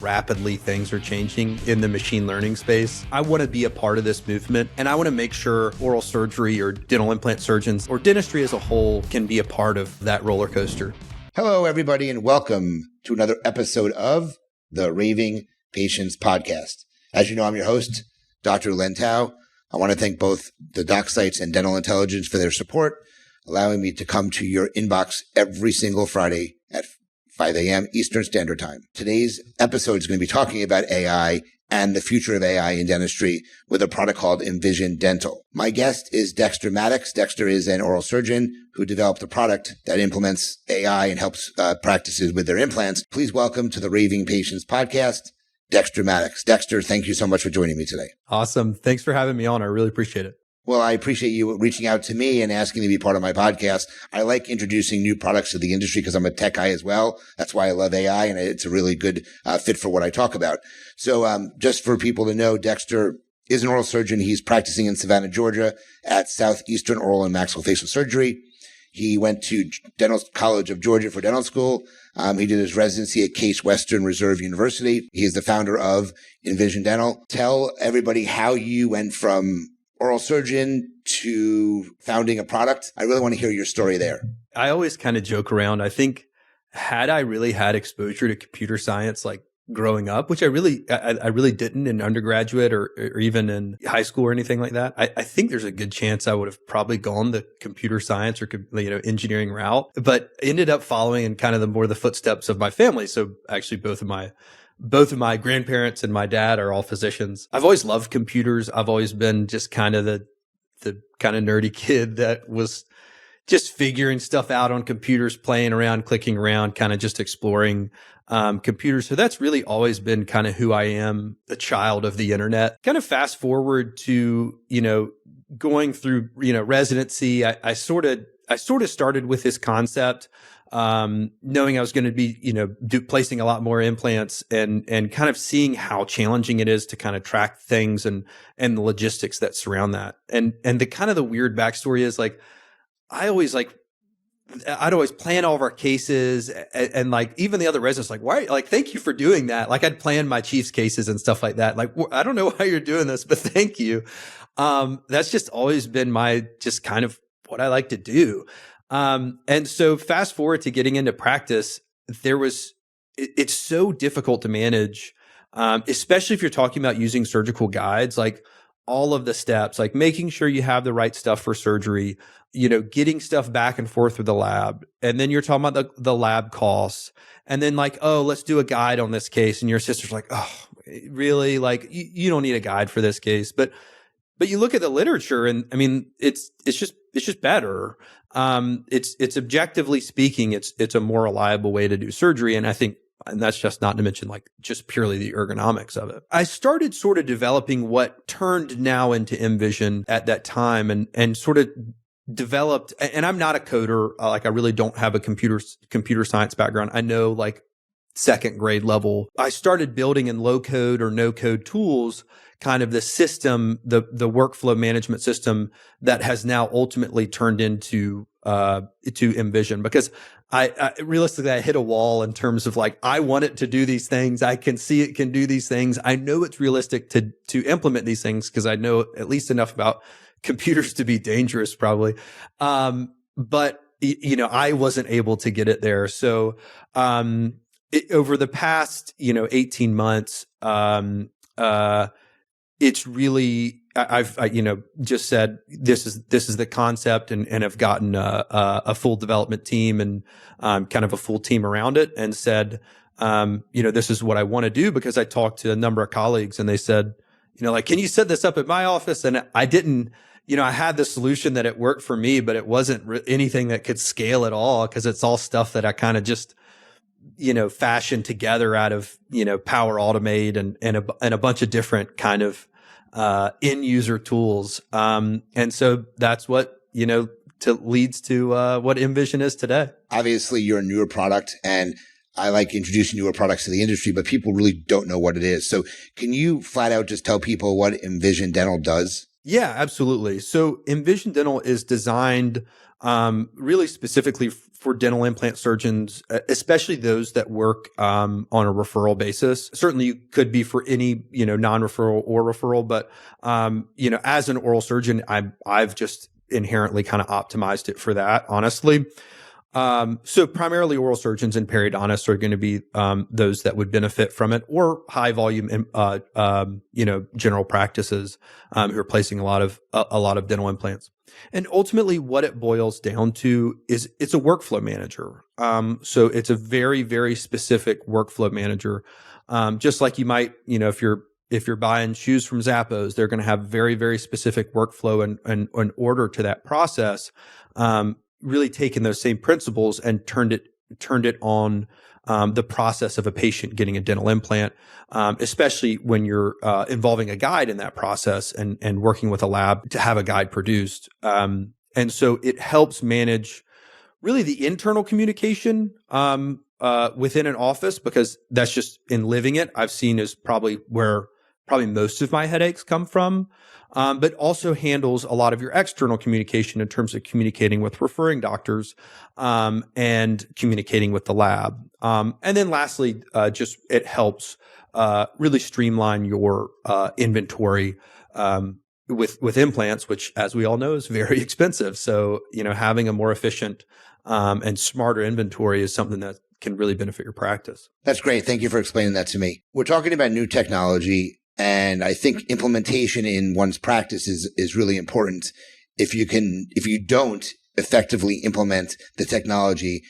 rapidly things are changing in the machine learning space. I want to be a part of this movement, and I want to make sure oral surgery or dental implant surgeons or dentistry as a whole can be a part of that roller coaster. Hello, everybody, and welcome to another episode of the Raving Patients Podcast. As you know, I'm your host, Dr. Len Tao. I want to thank both the Doc Sites and Dental Intelligence for their support, allowing me to come to your inbox every single Friday at 5 a.m. Eastern Standard Time. Today's episode is going to be talking about AI and the future of AI in dentistry with a product called IMvision Dental. My guest is Dexter Mattox. Dexter is an oral surgeon who developed a product that implements AI and helps practices with their implants. Please welcome to the Raving Patients Podcast, Dexter Mattox. Dexter, thank you so much for joining me today. Awesome. Thanks for having me on. I really appreciate it. Well, I appreciate you reaching out to me and asking to be part of my podcast. I like introducing new products to the industry because I'm a tech guy as well. That's why I love AI, and it's a really good fit for what I talk about. So just for people to know, Dexter is an oral surgeon. He's practicing in Savannah, Georgia at Southeastern Oral and Maxillofacial Surgery. He went to Dental College of Georgia for dental school. He did his residency at Case Western Reserve University. He is the founder of IMvision Dental. Tell everybody how you went from oral surgeon to founding a product. I really want to hear your story there. I always kind of joke around. I think had I really had exposure to computer science, like growing up, which I really didn't in undergraduate or even in high school or anything like that, I think there's a good chance I would have probably gone the computer science or engineering route, but ended up following in kind of the footsteps of my family. So actually both of my grandparents and my dad are all physicians. I've always loved computers. I've always been just kind of the kind of nerdy kid that was just figuring stuff out on computers, playing around, clicking around, kind of just exploring computers. So that's really always been kind of who I am, a child of the internet. Kind of fast forward to, going through, residency. I sort of started with this concept, knowing I was going to be, placing a lot more implants and kind of seeing how challenging it is to kind of track things and the logistics that surround that. And the kind of the weird backstory is like, I'd always plan all of our cases and like even the other residents like, why, like, thank you for doing that. Like I'd plan my chief's cases and stuff like that. Like, I don't know why you're doing this, but thank you. That's just always been just kind of what I like to do. And so fast forward to getting into practice, it's so difficult to manage, especially if you're talking about using surgical guides, like all of the steps, like making sure you have the right stuff for surgery, getting stuff back and forth with the lab. And then you're talking about the lab costs. And then like, oh, let's do a guide on this case. And your sister's like, oh, really? Like you don't need a guide for this case. But you look at the literature and I mean, it's just better. It's objectively speaking, it's a more reliable way to do surgery. And I think, and that's just not to mention like just purely the ergonomics of it. I started sort of developing what turned now into IMvision at that time and sort of developed, and I'm not a coder. Like I really don't have a computer science background. I know like second grade level. I started building in low code or no code tools, kind of the system, the workflow management system that has now ultimately turned into IMvision, because I realistically, I hit a wall in terms of like, I want it to do these things. I can see it can do these things. I know it's realistic to implement these things because I know at least enough about computers to be dangerous probably. But I wasn't able to get it there. So, over the past, 18 months, it's really, I've just said, this is the concept and have gotten a full development team and, kind of a full team around it and said, this is what I want to do, because I talked to a number of colleagues and they said, like, can you set this up at my office? And I didn't, I had the solution that it worked for me, but it wasn't anything that could scale at all, because it's all stuff that I kind of just, fashioned together out of, Power Automate and a bunch of different kind of, end user tools. And so that's what, leads to, what IMvision is today. Obviously you're a newer product, and I like introducing newer products to the industry, but people really don't know what it is. So can you flat out just tell people what IMvision Dental does? Yeah, absolutely. So IMvision Dental is designed really specifically for dental implant surgeons, especially those that work on a referral basis. Certainly, you could be for any non-referral or referral, but as an oral surgeon, I've just inherently kind of optimized it for that, honestly. So primarily oral surgeons and periodontists are going to be those that would benefit from it, or high volume, general practices who are placing a lot of dental implants. And ultimately, what it boils down to is it's a workflow manager. So it's a very, very specific workflow manager. Just like you might, if you're buying shoes from Zappos, they're going to have very, very specific workflow and order to that process. Really taken those same principles and turned it on the process of a patient getting a dental implant, especially when you're involving a guide in that process and working with a lab to have a guide produced. And so it helps manage really the internal communication within an office, because that's just in living it, I've seen is probably where most of my headaches come from. But also handles a lot of your external communication in terms of communicating with referring doctors and communicating with the lab. And then lastly, just it helps really streamline your inventory with implants, which, as we all know, is very expensive. So, having a more efficient and smarter inventory is something that can really benefit your practice. That's great. Thank you for explaining that to me. We're talking about new technology, and I think implementation in one's practice is really important. If you don't effectively implement the technology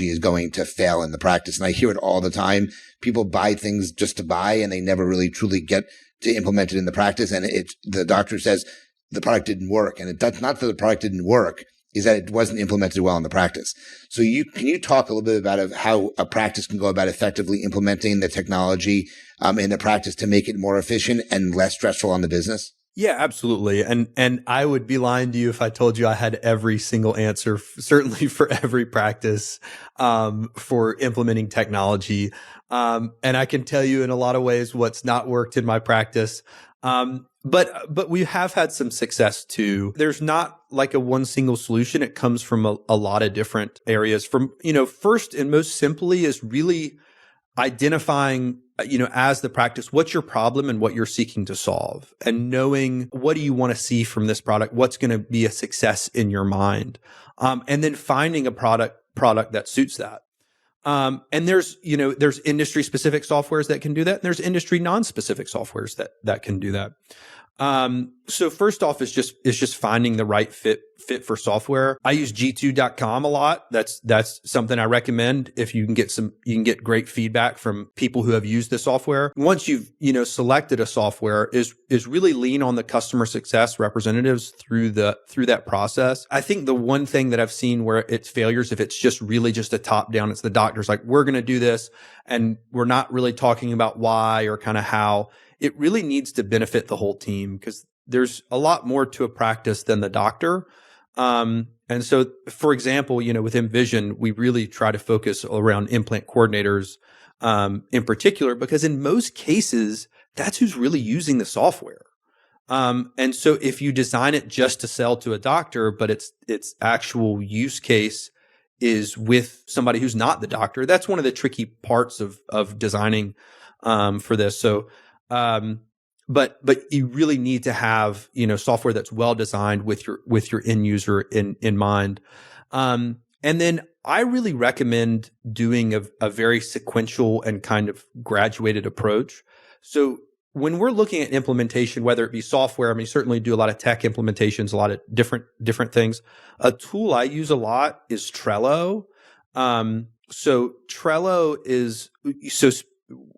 is going to fail in the practice. And I hear it all the time. People buy things just to buy, and they never really truly get to implement it in the practice. And the doctor says the product didn't work. And it's not that the product didn't work, is that it wasn't implemented well in the practice. So can you talk a little bit about how a practice can go about effectively implementing the technology in the practice to make it more efficient and less stressful on the business? Yeah, absolutely. And I would be lying to you if I told you I had every single answer, certainly for every practice for implementing technology. And I can tell you in a lot of ways what's not worked in my practice. But we have had some success too. There's not like a one single solution. It comes from a lot of different areas. From, first and most simply is really identifying, as the practice, what's your problem and what you're seeking to solve, and knowing what do you want to see from this product? What's going to be a success in your mind? And then finding a product that suits that. And there's industry specific softwares that can do that. And there's industry non-specific softwares that can do that. So first off is just finding the right fit for software. I use g2.com a lot. That's something I recommend if you can get great feedback from people who have used the software. Once you've, selected a software, is really lean on the customer success representatives through that process. I think the one thing that I've seen where it's failures, if it's just really just a top down, it's the doctor's like, we're going to do this, and we're not really talking about why or kind of how. It really needs to benefit the whole team, because there's a lot more to a practice than the doctor. And so, for example, with IMvision, we really try to focus around implant coordinators in particular, because in most cases, that's who's really using the software. And so if you design it just to sell to a doctor, but its actual use case is with somebody who's not the doctor, that's one of the tricky parts of designing for this. So, but you really need to have, software that's well designed with your end user in mind. And then I really recommend doing a very sequential and kind of graduated approach. So when we're looking at implementation, whether it be software, I mean, certainly do a lot of tech implementations, a lot of different things. A tool I use a lot is Trello. So Trello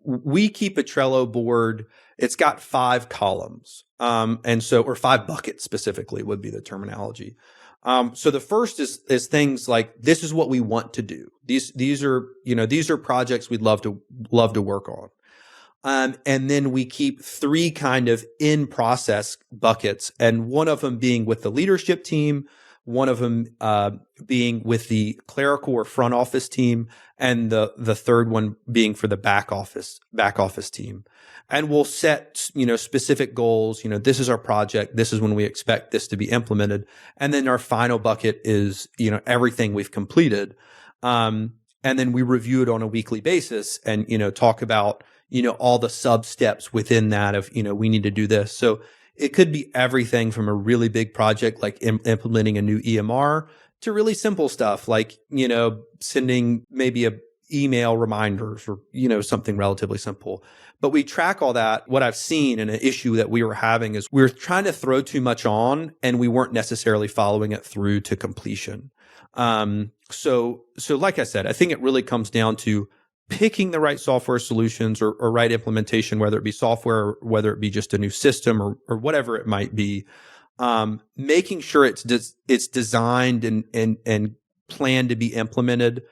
we keep a Trello board. It's got 5 columns. Or 5 buckets specifically would be the terminology. So the first is things like, this is what we want to do. These are projects we'd love to work on. And then we keep 3 kind of in process buckets, and one of them being with the leadership team, one of them being with the clerical or front office team, and the third one being for the back office team. And we'll set, specific goals. This is our project. This is when we expect this to be implemented. And then our final bucket is, everything we've completed. And then we review it on a weekly basis and, talk about, all the sub steps within that of, we need to do this. So it could be everything from a really big project like implementing a new EMR to really simple stuff like, sending maybe a email reminders or, something relatively simple. But we track all that. What I've seen and an issue that we were having is we were trying to throw too much on and we weren't necessarily following it through to completion. So like I said, I think it really comes down to picking the right software solutions or right implementation, whether it be software, or whether it be just a new system or whatever it might be. Making sure it's designed and planned to be implemented.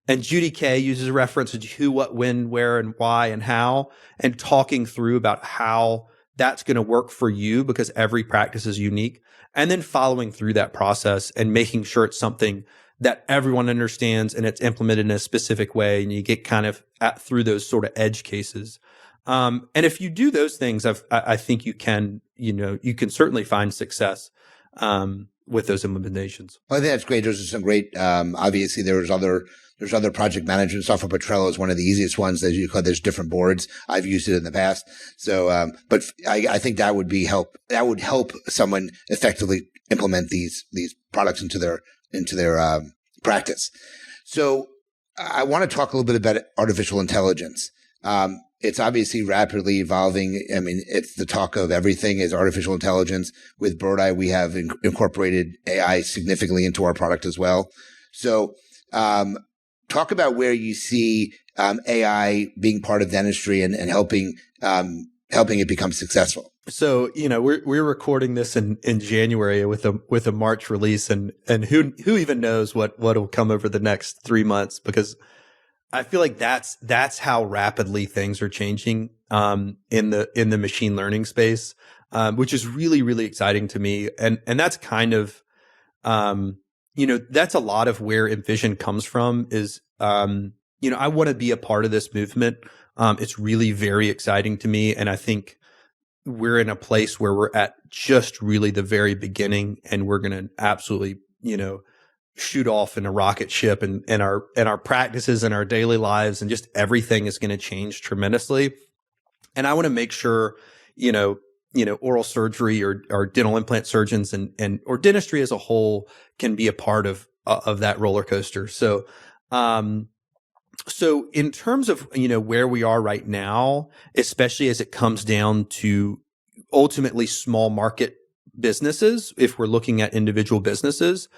And Judy Kay uses a reference to who, what, when, where, and why, and how, and talking through about how that's going to work for you because every practice is unique. And then following through that process and making sure it's something that everyone understands and it's implemented in a specific way. And you get kind of through those sort of edge cases. And if you do those things, I think you can certainly find success with those implementations. Well, I think that's great. Those are some great. Obviously, there's other project management software, but Trello is one of the easiest ones. As you call, there's different boards. I've used it in the past. So, but I think that would help. That would help someone effectively implement these products into their practice. So, I want to talk a little bit about artificial intelligence. It's obviously rapidly evolving. I mean, it's the talk of everything is artificial intelligence. With Bird Eye, we have incorporated AI significantly into our product as well. So, talk about where you see AI being part of dentistry and helping it become successful. So, we're recording this in January with a March release, and who even knows what'll come over the next 3 months, because I feel like that's how rapidly things are changing in the machine learning space, which is really, really exciting to me. And that's kind of that's a lot of where IMvision comes from is I want to be a part of this movement. It's really very exciting to me, and I think we're in a place where we're at just really the very beginning, and we're going to absolutely shoot off in a rocket ship, and our practices and our daily lives and just everything is going to change tremendously. And I want to make sure, oral surgery or dental implant surgeons and or dentistry as a whole can be a part of that roller coaster. So, so in terms of, where we are right now, especially as it comes down to ultimately small market businesses, if we're looking at individual businesses,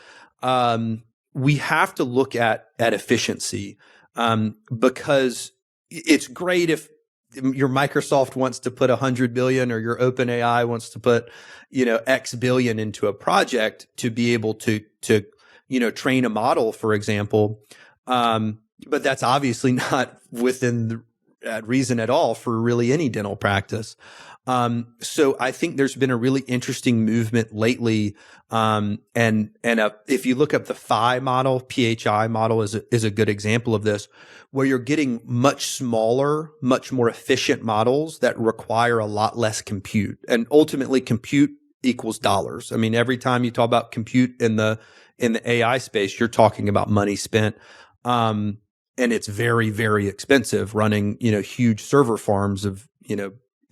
we have to look at efficiency, because it's great if your Microsoft wants to put 100 billion or your OpenAI wants to put, X billion into a project to be able to train a model, for example. But that's obviously not within reason at all for really any dental practice. So I think there's been a really interesting movement lately. If you look up the PHI model is a good example of this, where you're getting much smaller, much more efficient models that require a lot less compute. And ultimately compute equals dollars. I mean, every time you talk about compute in the AI space, you're talking about money spent. And it's very, very expensive running, huge server farms of,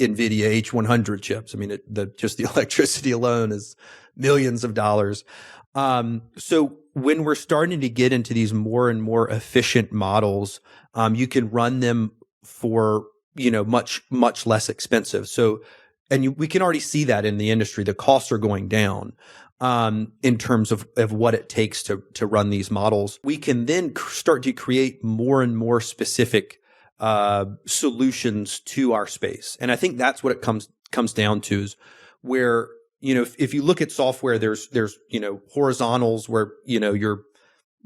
NVIDIA H100 chips. I mean, just the electricity alone is millions of dollars. So when we're starting to get into these more and more efficient models, you can run them for, much, much less expensive. So, we can already see that in the industry, the costs are going down. In terms of what it takes to run these models, we can then start to create more and more specific solutions to our space. And I think that's what it comes down to, is where, if you look at software, there's horizontals where, your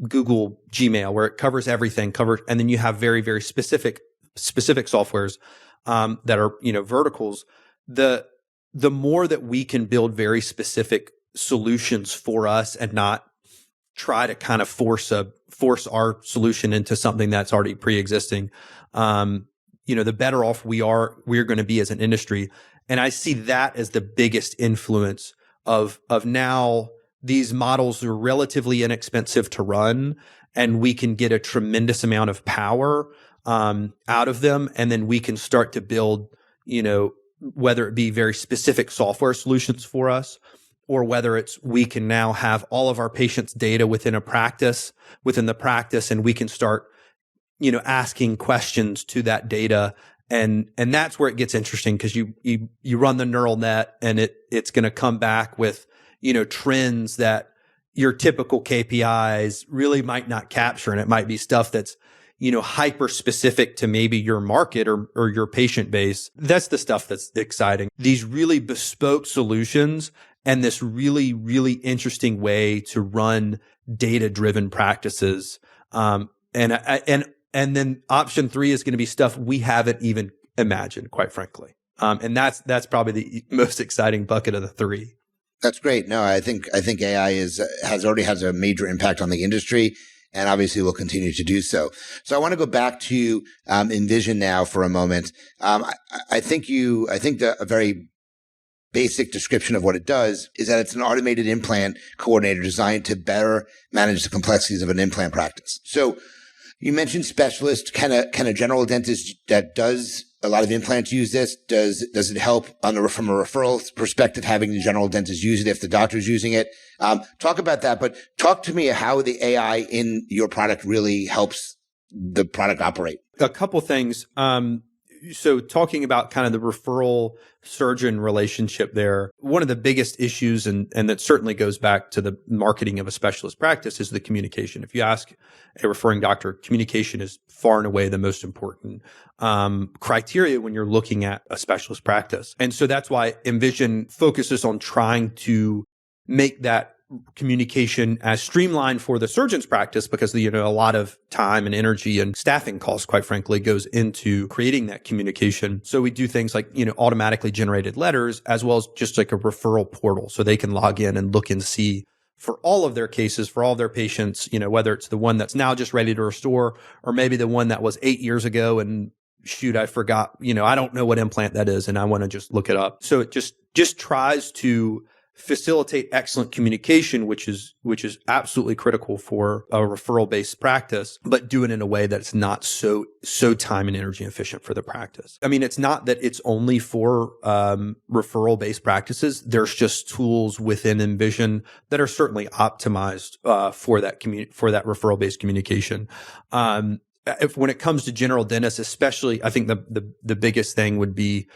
Google Gmail, where it covers everything and then you have very, very specific softwares, that are, verticals. The more that we can build very specific solutions for us and not try to kind of force our solution into something that's already pre-existing, the better off we're going to be as an industry. And I see that as the biggest influence of now these models are relatively inexpensive to run, and we can get a tremendous amount of power out of them. And then we can start to build, whether it be very specific software solutions for us, or whether it's we can now have all of our patients' data within the practice, and we can start, asking questions to that data. And that's where it gets interesting, because you run the neural net, and it's going to come back with, trends that your typical KPIs really might not capture. And it might be stuff that's, hyper specific to maybe your market or your patient base. That's the stuff that's exciting. These really bespoke solutions and this really, really interesting way to run data-driven practices. And then option 3 is going to be stuff we haven't even imagined, quite frankly. And that's probably the most exciting bucket of the 3. That's great. No, I think AI has already has a major impact on the industry, and obviously will continue to do so. So I want to go back to IMvision now for a moment. I think a very basic description of what it does is that it's an automated implant coordinator designed to better manage the complexities of an implant practice. So you mentioned specialists. Can a general dentist that does a lot of implants use this? Does it help from a referral perspective, having the general dentist use it if the doctor's using it? Talk about that, but talk to me how the AI in your product really helps the product operate. A couple things. So talking about kind of the referral surgeon relationship there, one of the biggest issues, and that certainly goes back to the marketing of a specialist practice, is the communication. If you ask a referring doctor, communication is far and away the most important criteria when you're looking at a specialist practice. And so that's why IMvision focuses on trying to make that communication as streamlined for the surgeon's practice, because a lot of time and energy and staffing costs, quite frankly, goes into creating that communication. So we do things like automatically generated letters, as well as just like a referral portal, so they can log in and look and see for all of their cases, for all of their patients, whether it's the one that's now just ready to restore, or maybe the one that was 8 years ago and shoot, I forgot, I don't know what implant that is, and I want to just look it up. So it just tries to facilitate excellent communication, which is absolutely critical for a referral-based practice, but do it in a way that's not so time and energy efficient for the practice. I mean, it's not that it's only for referral-based practices. There's just tools within IMvision that are certainly optimized for that referral-based communication. When it comes to general dentists, especially, I think the biggest thing would be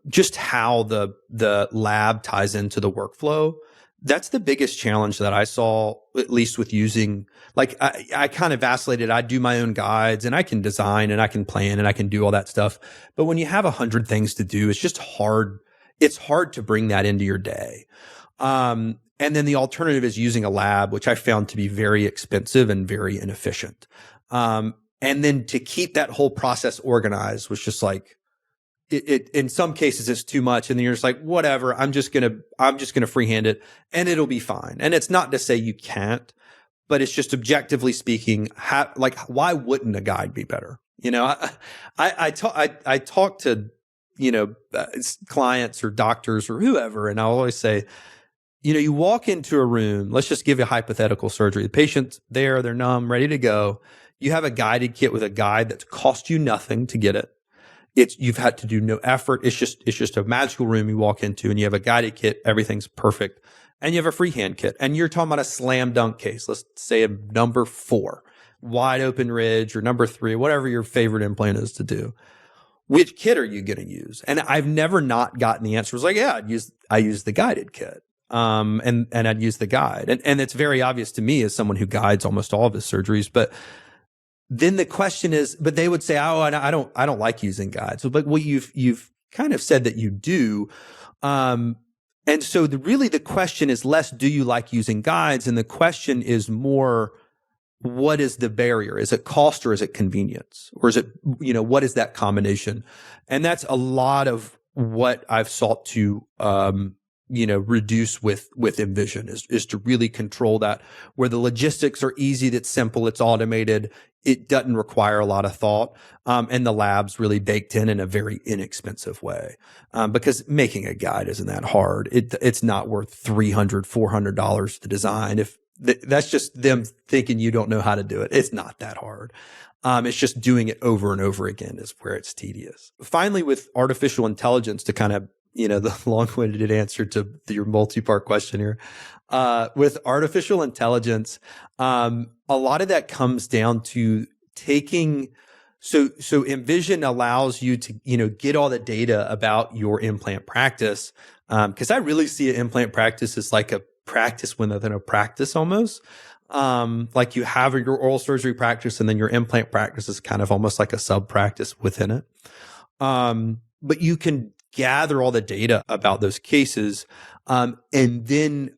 just how the lab ties into the workflow. That's the biggest challenge that I saw, at least with using, like, I kind of vacillated. I do my own guides, and I can design, and I can plan, and I can do all that stuff. But when you have 100 things to do, it's just hard. It's hard to bring that into your day. And then the alternative is using a lab, which I found to be very expensive and very inefficient. And then to keep that whole process organized was just like, it in some cases it's too much, and then you're just like, whatever, I'm just gonna freehand it, and it'll be fine. And it's not to say you can't, but it's just objectively speaking, why wouldn't a guide be better? I talk to clients or doctors or whoever, and I always say, you walk into a room. Let's just give you a hypothetical surgery. The patient's there, they're numb, ready to go. You have a guided kit with a guide that's cost you nothing to get it. You've had to do no effort. It's just a magical room you walk into, and you have a guided kit. Everything's perfect. And you have a freehand kit, and you're talking about a slam dunk case. Let's say a number 4, wide open ridge, or number 3, whatever your favorite implant is to do. Which kit are you going to use? And I've never not gotten the answer. It was like, yeah, I use the guided kit. And I'd use the guide. And it's very obvious to me as someone who guides almost all of his surgeries, but then the question is, but they would say, oh, I don't like using guides. But well, you've kind of said that you do. And so the question is less, do you like using guides? And the question is more, what is the barrier? Is it cost, or is it convenience? Or is it, what is that combination? And that's a lot of what I've sought to, reduce with IMvision is to really control that, where the logistics are easy, that's simple, it's automated, it doesn't require a lot of thought, and the lab's really baked in a very inexpensive way, because making a guide isn't that hard. It's not worth $300, $400 to design. If that's just them thinking you don't know how to do it. It's not that hard. It's just doing it over and over again is where it's tedious. Finally, with artificial intelligence, to kind of, the long-winded answer to your multi-part question here, with artificial intelligence, a lot of that comes down to taking, so IMvision allows you to, get all the data about your implant practice. Cause I really see an implant practice as like a practice within a practice almost. Like you have your oral surgery practice and then your implant practice is kind of almost like a sub practice within it. But you can gather all the data about those cases, and then,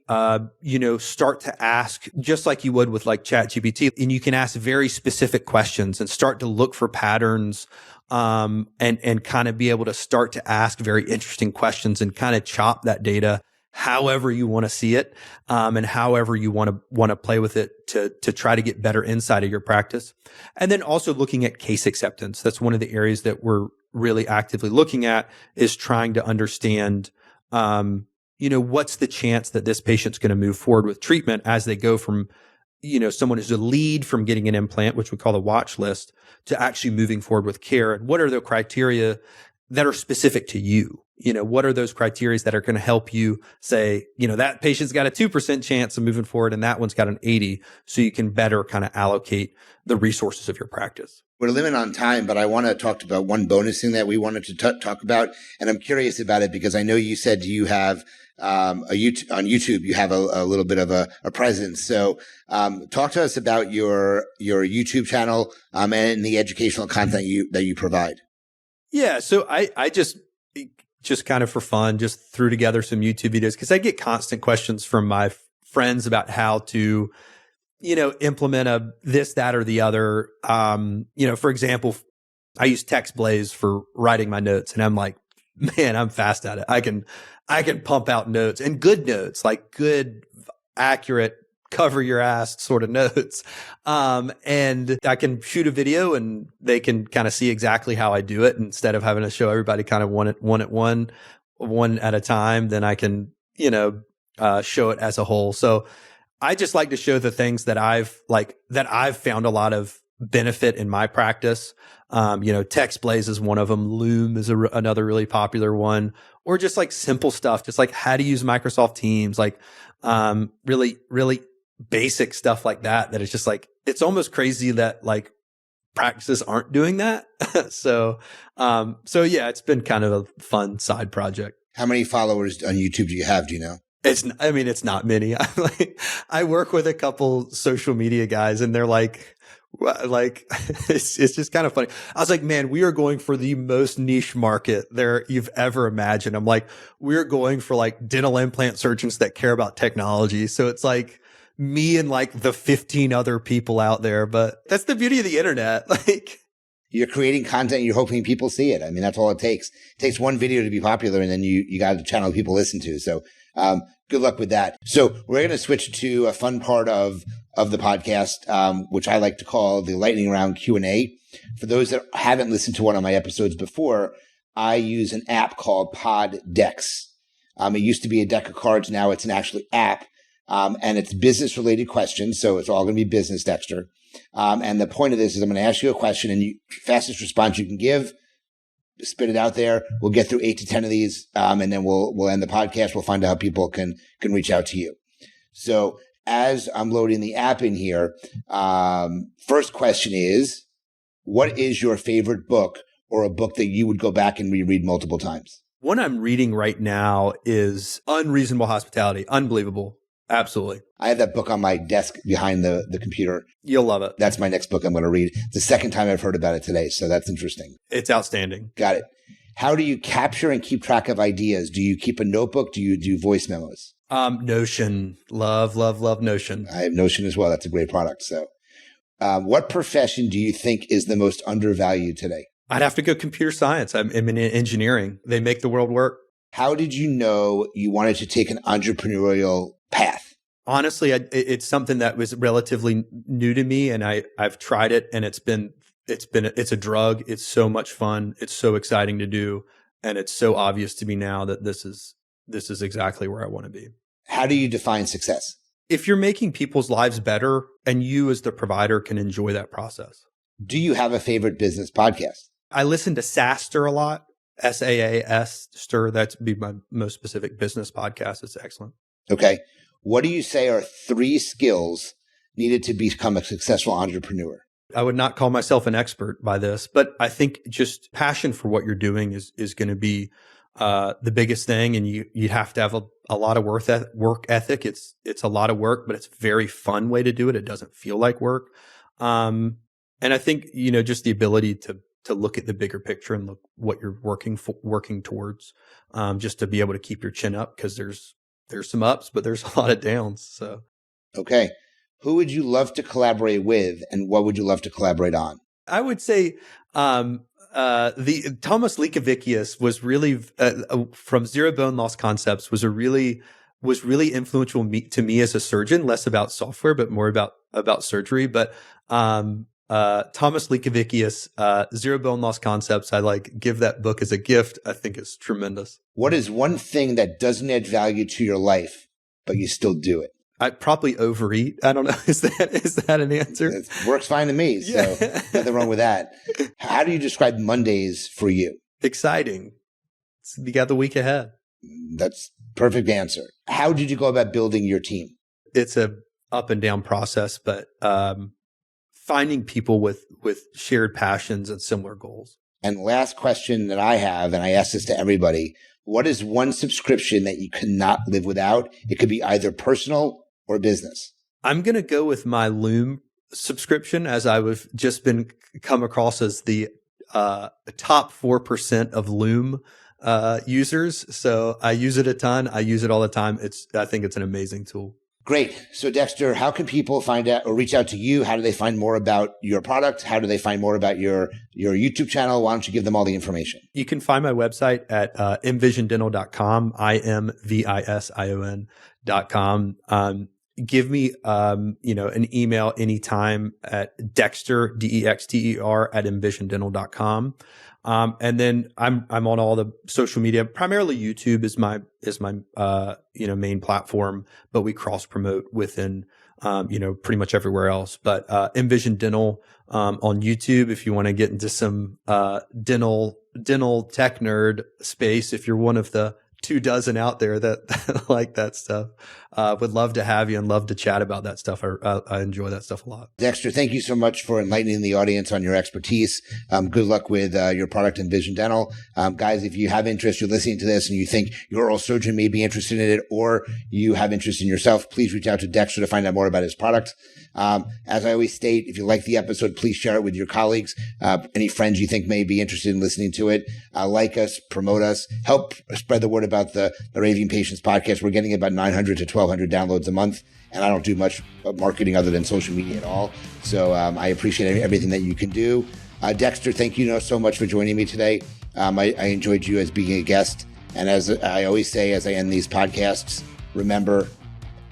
start to ask, just like you would with like ChatGPT, and you can ask very specific questions and start to look for patterns, and kind of be able to start to ask very interesting questions and kind of chop that data however you want to see it, and however you want to play with it to try to get better insight of your practice. And then also looking at case acceptance. That's one of the areas that we're really actively looking at, is trying to understand, what's the chance that this patient's going to move forward with treatment as they go from, someone who's a lead from getting an implant, which we call the watch list, to actually moving forward with care. And what are the criteria that are specific to you? What are those criteria that are going to help you say, that patient's got a 2% chance of moving forward and that one's got an 80, so you can better kind of allocate the resources of your practice. We're limited on time, but I want to talk about one bonus thing that we wanted to talk about. And I'm curious about it because I know you said you have on YouTube, you have a little bit of a presence. So talk to us about your YouTube channel and the educational content that you provide. Yeah. So I just kind of for fun, just threw together some YouTube videos because I get constant questions from my friends about how to, implement a this, that, or the other. For example, I use TextBlaze for writing my notes, and I'm like, man, I'm fast at it. I can pump out notes, and good notes, like good, accurate, cover your ass sort of notes. And I can shoot a video and they can kind of see exactly how I do it instead of having to show everybody kind of one at a time. Then I can, show it as a whole. So I just like to show the things that I've found a lot of benefit in my practice. TextBlaze is one of them. Loom is another really popular one, or just like simple stuff, just like how to use Microsoft Teams, like, really, really basic stuff like that it's just like, it's almost crazy that like practices aren't doing that. So yeah, it's been kind of a fun side project. How many followers on YouTube do you have? Do you know? It's not many. I work with a couple social media guys and they're like, it's just kind of funny. I was like, man, we are going for the most niche market there you've ever imagined. I'm like, we're going for like dental implant surgeons that care about technology. So it's like me and like the 15 other people out there, but that's the beauty of the internet. Like, you're creating content and you're hoping people see it. I mean, that's all it takes. It takes one video to be popular and then you got a channel people listen to. So, good luck with that. So we're going to switch to a fun part of the podcast, which I like to call the lightning round Q&A. For those that haven't listened to one of my episodes before, I use an app called Dex. It used to be a deck of cards. Now it's an actual app. And it's business related questions. So it's all going to be business, Dexter. And the point of this is I'm going to ask you a question and fastest response you can give, spit it out there. We'll get through 8 to 10 of these. And then we'll end the podcast. We'll find out how people can reach out to you. So as I'm loading the app in here, first question is, what is your favorite book or a book that you would go back and reread multiple times? One I'm reading right now is Unreasonable Hospitality. Unbelievable. Absolutely. I have that book on my desk behind the computer. You'll love it. That's my next book I'm going to read. It's the second time I've heard about it today, so that's interesting. It's outstanding. Got it. How do you capture and keep track of ideas? Do you keep a notebook? Do you do voice memos? Notion. Love Notion. I have Notion as well. That's a great product. So what profession do you think is the most undervalued today? I'd have to go computer science. I'm in engineering. They make the world work. How did you know you wanted to take an entrepreneurial path? Honestly, it's something that was relatively new to me, and I've tried it, and it's a drug. It's so much fun. It's so exciting to do, and it's so obvious to me now that this is exactly where I want to be. How do you define success? If you're making people's lives better, and you as the provider can enjoy that process. Do you have a favorite business podcast? I listen to SaaStr a lot. SaaS-Stir. That's be my most specific business podcast. It's excellent. Okay. What do you say are 3 skills needed to become a successful entrepreneur? I would not call myself an expert by this, but I think just passion for what you're doing is going to be the biggest thing. And you have to have a lot of work ethic. It's a lot of work, but it's a very fun way to do it. It doesn't feel like work. And I think, just the ability to look at the bigger picture and look what you're working towards, just to be able to keep your chin up, because there's some ups, but there's a lot of downs. So, okay. Who would you love to collaborate with, and what would you love to collaborate on? I would say the Thomas Likovicius was really from Zero Bone Loss Concepts was really influential to me as a surgeon. Less about software, but more about surgery. But Thomas Likovicius, Zero Bone Loss Concepts. I give that book as a gift. I think it's tremendous. What is one thing that doesn't add value to your life, but you still do it? I probably overeat. I don't know. Is that an answer? It works fine to me. So nothing wrong with that. How do you describe Mondays for you? Exciting. You got the week ahead. That's perfect answer. How did you go about building your team? It's a up and down process, but finding people with shared passions and similar goals. And last question that I have, and I ask this to everybody, what is one subscription that you cannot live without? It could be either personal or business. I'm going to go with my Loom subscription, as I've just been come across as the top 4% of Loom users. So I use it a ton. I use it all the time. I think it's an amazing tool. Great. So Dexter, how can people find out or reach out to you? How do they find more about your product? How do they find more about your YouTube channel? Why don't you give them all the information? You can find my website at IMvisionDental.com, IMvision.com. Give me, an email anytime at Dexter, Dexter at IMvisionDental.com. And then I'm on all the social media. Primarily YouTube is my main platform, but we cross promote within, pretty much everywhere else. But, IMvision Dental, on YouTube, if you want to get into some, dental tech nerd space, if you're one of the 24 out there that like that stuff, would love to have you and love to chat about that stuff. I enjoy that stuff a lot. Dexter, thank you so much for enlightening the audience on your expertise. Good luck with your product IMvision Dental. Guys, if you have interest, you're listening to this and you think your oral surgeon may be interested in it, or you have interest in yourself, please reach out to Dexter to find out more about his product. As I always state, if you like the episode, please share it with your colleagues, any friends you think may be interested in listening to it. Like us, promote us, help spread the word about the Raving Patients podcast. We're getting about 900 to 1,200 downloads a month, and I don't do much marketing other than social media at all. So I appreciate everything that you can do. Dexter, thank you so much for joining me today. I enjoyed you as being a guest. And as I always say, as I end these podcasts, remember,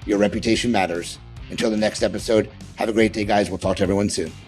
your reputation matters. Until the next episode, have a great day, guys. We'll talk to everyone soon.